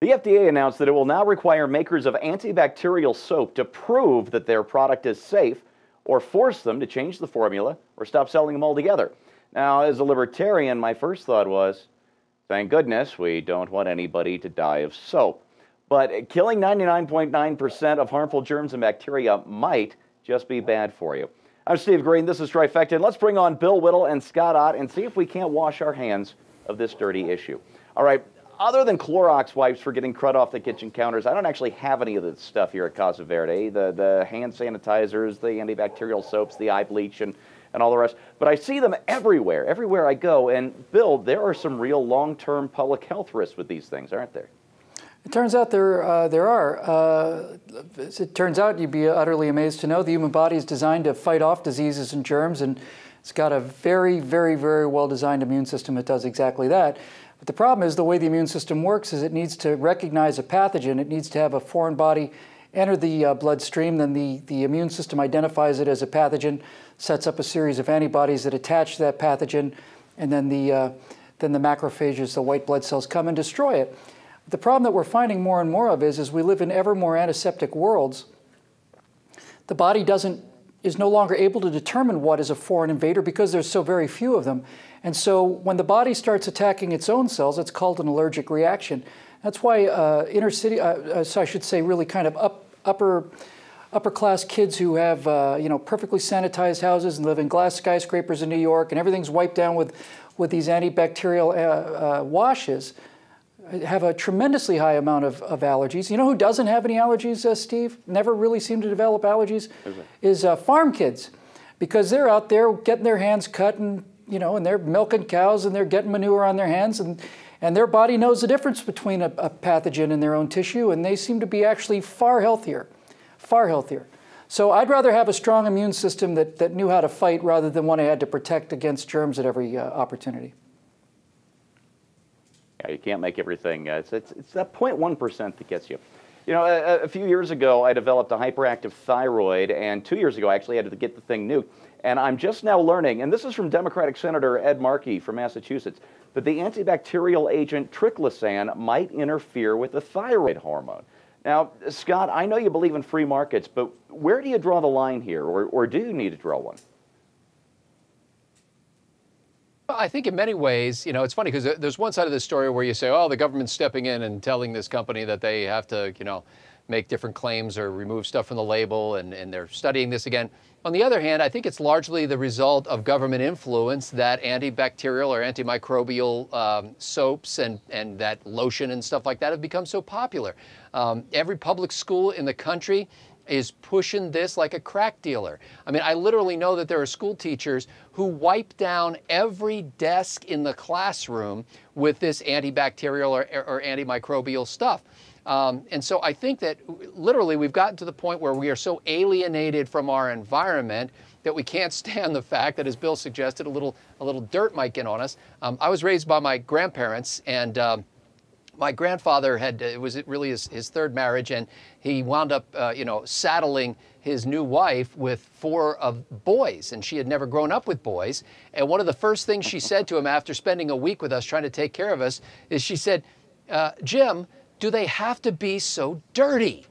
The FDA announced that it will now require makers of antibacterial soap to prove that their product is safe or force them to change the formula or stop selling them altogether. Now, as a libertarian, my first thought was, thank goodness we don't want anybody to die of soap. But killing 99.9% of harmful germs and bacteria might just be bad for you. I'm Steve Green, this is Trifecta, and let's bring on Bill Whittle and Scott Ott and see if we can't wash our hands of this dirty issue. All right, other than Clorox wipes for getting crud off the kitchen counters, I don't actually have any of this stuff here at Casa Verde, the hand sanitizers, the antibacterial soaps, the eye bleach, and all the rest. But I see them everywhere I go. And Bill, there are some real long-term public health risks with these things, aren't there? It turns out there are. It turns out, you'd be utterly amazed to know, the human body is designed to fight off diseases and germs, and it's got a very, very, very well-designed immune system that does exactly that. But the problem is the way the immune system works is it needs to recognize a pathogen. It needs to have a foreign body enter the bloodstream. Then the immune system identifies it as a pathogen, sets up a series of antibodies that attach to that pathogen, and then the macrophages, the white blood cells, come and destroy it. The problem that we're finding more and more of is, as we live in ever more antiseptic worlds, the body is no longer able to determine what is a foreign invader because there's so very few of them. And so when the body starts attacking its own cells, it's called an allergic reaction. That's why so I should say really kind of upper class kids who have perfectly sanitized houses and live in glass skyscrapers in New York, and everything's wiped down with these antibacterial washes, have a tremendously high amount of allergies. You know who doesn't have any allergies, Steve? Never really seem to develop allergies? Is farm kids, because they're out there getting their hands cut and they're milking cows and they're getting manure on their hands, and their body knows the difference between a pathogen in their own tissue, and they seem to be actually far healthier. So I'd rather have a strong immune system that knew how to fight rather than one I had to protect against germs at every opportunity. Yeah, you can't make everything. It's that 0.1% that gets you. You know, a few years ago, I developed a hyperactive thyroid, and 2 years ago, I actually had to get the thing nuked. And I'm just now learning, and this is from Democratic Senator Ed Markey from Massachusetts, that the antibacterial agent triclosan might interfere with the thyroid hormone. Now, Scott, I know you believe in free markets, but where do you draw the line here, or do you need to draw one? Well, I think in many ways, it's funny because there's one side of the story where you say, oh, the government's stepping in and telling this company that they have to, make different claims or remove stuff from the label, and they're studying this again. On the other hand, I think it's largely the result of government influence that antibacterial or antimicrobial soaps and that lotion and stuff like that have become so popular. Every public school in the country is pushing this like a crack dealer. I mean, I literally know that there are school teachers who wipe down every desk in the classroom with this antibacterial or antimicrobial stuff. And so I think that literally we've gotten to the point where we are so alienated from our environment that we can't stand the fact that, as Bill suggested, a little dirt might get on us. I was raised by my grandparents, and my grandfather it was really his third marriage, and he wound up, saddling his new wife with 4 boys, and she had never grown up with boys. And one of the first things she said to him after spending a week with us trying to take care of us is she said, Jim, do they have to be so dirty?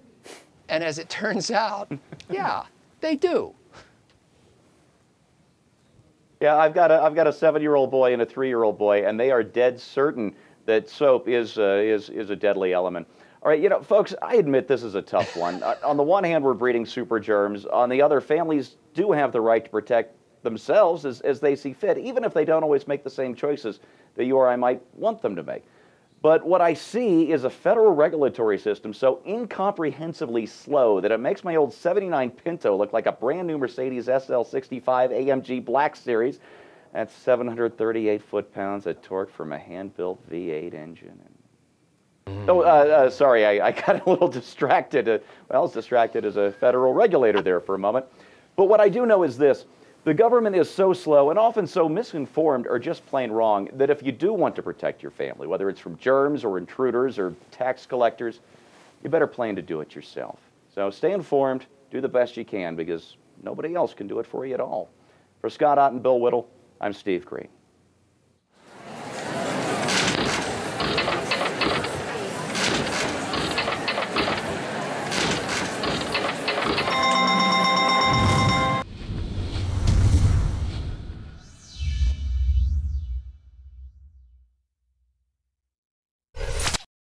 And as it turns out, yeah, they do. Yeah, I've got a 7-year-old boy and a 3-year-old boy, and they are dead certain that soap is a deadly element. All right, folks, I admit this is a tough one. On the one hand, we're breeding super germs. On the other, families do have the right to protect themselves as they see fit, even if they don't always make the same choices that you or I might want them to make. But what I see is a federal regulatory system so incomprehensibly slow that it makes my old '79 Pinto look like a brand new Mercedes SL65 AMG Black Series. That's 738 foot-pounds of torque from a hand-built V8 engine. Sorry, I got a little distracted. As distracted as a federal regulator there for a moment. But what I do know is this. The government is so slow and often so misinformed or just plain wrong that if you do want to protect your family, whether it's from germs or intruders or tax collectors, you better plan to do it yourself. So stay informed, do the best you can, because nobody else can do it for you at all. For Scott Ott and Bill Whittle, I'm Steve Green.